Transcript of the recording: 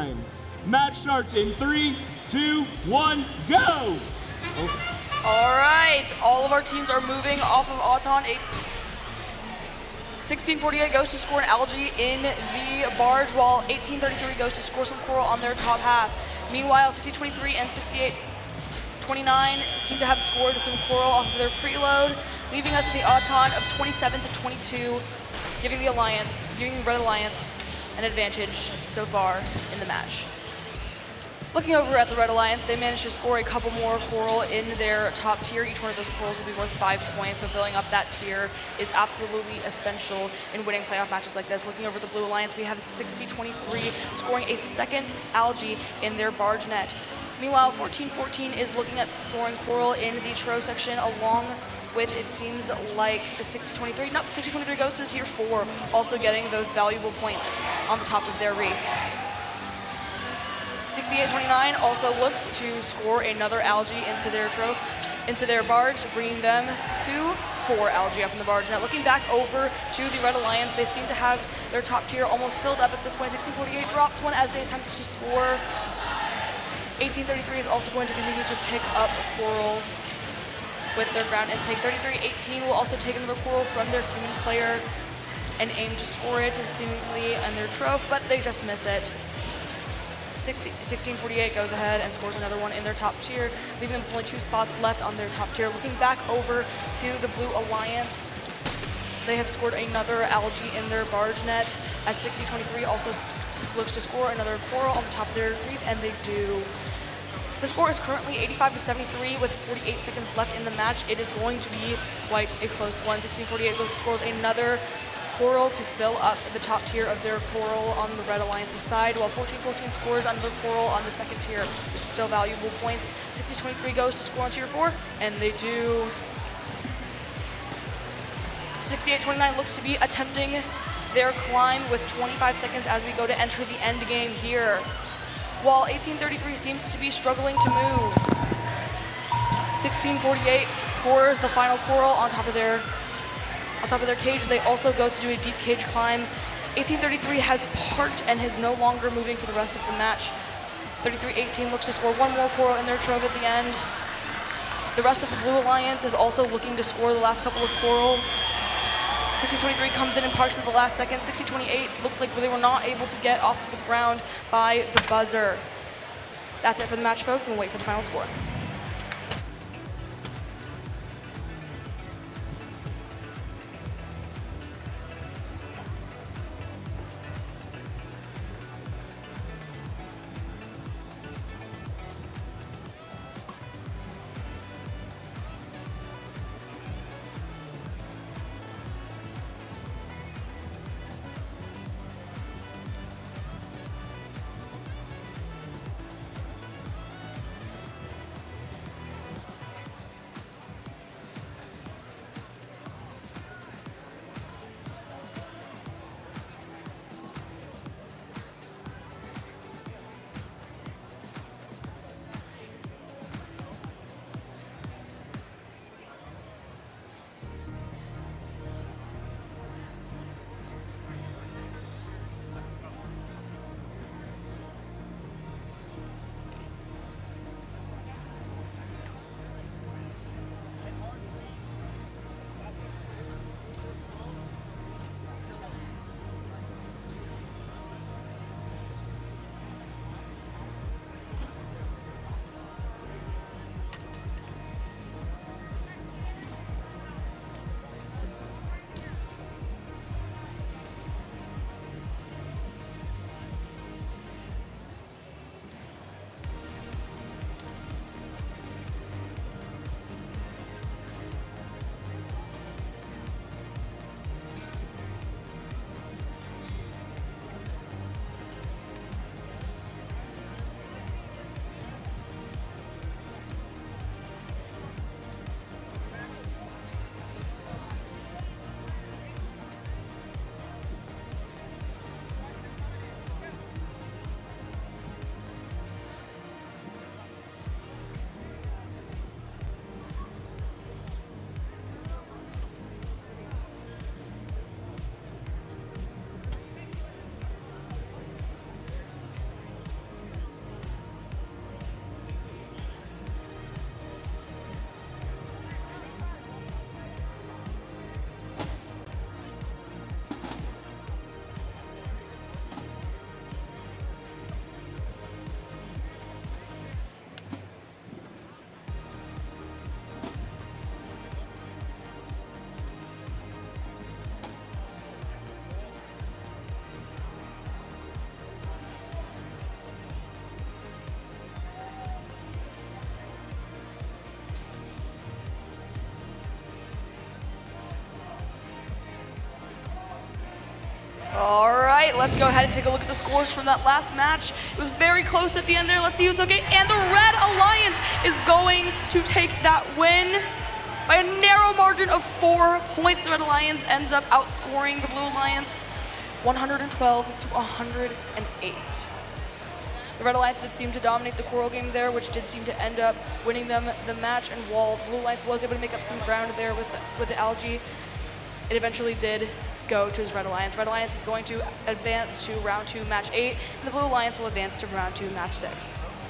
time. Match starts in 3, 2, 1, go! All right, all of our teams are moving off of Auton. 1648 goes to score an algae in the barge, while 1833 goes to score some coral on their top half. Meanwhile, 6023 and 6829 seem to have scored some coral off of their preload, leaving us in the Auton of 27 to 22, giving the Red Alliance an advantage so far in the match. Looking over at the Red Alliance, they managed to score a couple more coral in their top tier. Each one of those corals will be worth 5 points, so filling up that tier is absolutely essential in winning playoff matches like this. Looking over the Blue Alliance, we have 6023 scoring a second algae in their barge net. Meanwhile, 1414 is looking at scoring coral in the Tro section along with, it seems like, the 6023. Nope, 6023 goes to tier 4, also getting those valuable points on the top of their reef. 6829 also looks to score another algae into their barge, bringing them to 4 algae up in the barge. Now looking back over to the Red Alliance, they seem to have their top tier almost filled up at this point. 1648 drops one as they attempt to score. 1833 is also going to continue to pick up coral with their ground intake. 3318 will also take another coral from their human player and aim to score it seemingly in their trophy, but they just miss it. 1648 goes ahead and scores another one in their top tier, leaving them with only 2 spots left on their top tier. Looking back over to the Blue Alliance, they have scored another algae in their barge net, as 6023 also looks to score another coral on the top of their reef, and they do. The score is currently 85 to 73 with 48 seconds left in the match. It is going to be quite a close one. 1648 scores another coral to fill up the top tier of their coral on the Red Alliance's side, while 1414 scores another coral on the second tier. Still valuable points. 6023 goes to score on tier 4, and they do. 6829 looks to be attempting their climb with 25 seconds as we go to enter the end game here, while 1833 seems to be struggling to move. 1648 scores the final coral on top of their cage. They also go to do a deep cage climb. 1833 has parked and is no longer moving for the rest of the match. 3318 looks to score one more coral in their trove at the end. The rest of the Blue Alliance is also looking to score the last couple of coral. 6023 comes in and parks at the last second. 6028 looks like they were not able to get off the ground by the buzzer. That's it for the match, folks, and we'll wait for the final score. right, let's go ahead and take a look at the scores from that last match. It was very close at the end there. Let's see who took it. And the Red Alliance is going to take that win by a narrow margin of 4 points. The Red Alliance ends up outscoring the Blue Alliance 112 to 108. The Red Alliance did seem to dominate the Coral game there, which did seem to end up winning them the match. And while the Blue Alliance was able to make up some ground there with the algae, it eventually did go to his Red Alliance. Red Alliance is going to advance to round 2, match 8, and the Blue Alliance will advance to round 2, match 6.